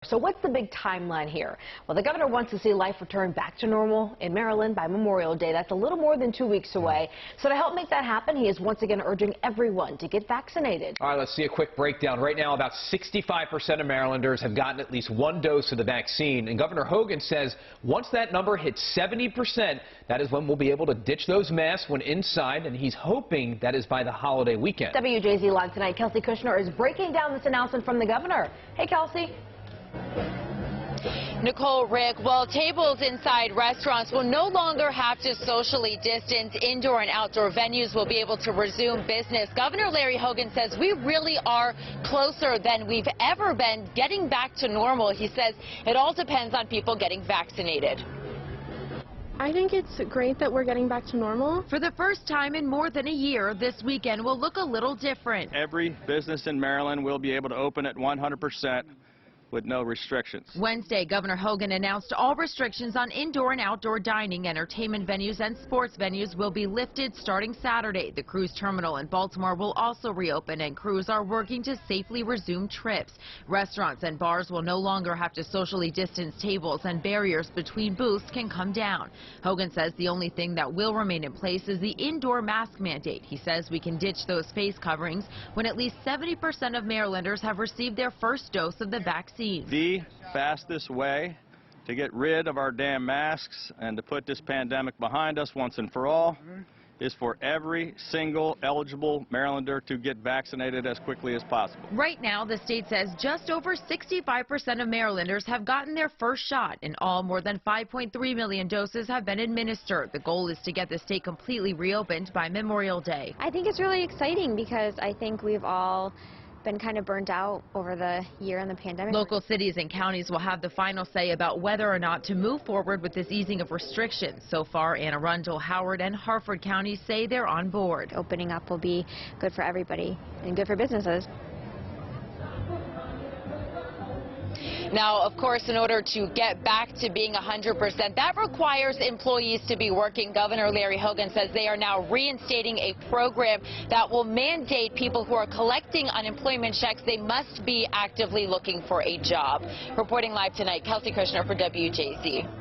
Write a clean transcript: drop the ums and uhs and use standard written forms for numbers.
So what's the big timeline here? Well, the governor wants to see life return back to normal in Maryland by Memorial Day. That's a little more than 2 weeks away. So to help make that happen, he is once again urging everyone to get vaccinated. All right, let's see a quick breakdown. Right now, about 65% of Marylanders have gotten at least one dose of the vaccine. And Governor Hogan says once that number hits 70%, that is when we'll be able to ditch those masks when inside. And he's hoping that is by the holiday weekend. WJZ Live tonight, Kelsey Kushner is breaking down this announcement from the governor. Hey, Kelsey. Nicole, Rick, well, tables inside restaurants will no longer have to socially distance. Indoor and outdoor venues will be able to resume business. Governor Larry Hogan says we really are closer than we've ever been getting back to normal. He says it all depends on people getting vaccinated. I think it's great that we're getting back to normal. For the first time in more than a year, this weekend will look a little different. Every business in Maryland will be able to open at 100%. with no restrictions. Wednesday, Governor Hogan announced all restrictions on indoor and outdoor dining, entertainment venues, and sports venues will be lifted starting Saturday. The cruise terminal in Baltimore will also reopen, and crews are working to safely resume trips. Restaurants and bars will no longer have to socially distance tables, and barriers between booths can come down. Hogan says the only thing that will remain in place is the indoor mask mandate. He says we can ditch those face coverings when at least 70% of Marylanders have received their first dose of the vaccine. The fastest way to get rid of our damn masks and to put this pandemic behind us once and for all is for every single eligible Marylander to get vaccinated as quickly as possible. Right now, the state says just over 65% of Marylanders have gotten their first shot. In all, more than 5.3 million doses have been administered. The goal is to get the state completely reopened by Memorial Day. I think it's really exciting because I think we've all been kind of burnt out over the year in the pandemic. Local cities and counties will have the final say about whether or not to move forward with this easing of restrictions. So far, Anne Arundel, Howard, and Harford counties say they're on board. Opening up will be good for everybody and good for businesses. Now, of course, in order to get back to being 100%, that requires employees to be working. Governor Larry Hogan says they are now reinstating a program that will mandate people who are collecting unemployment checks, they must be actively looking for a job. Reporting live tonight, Kelsey Kushner for WJZ.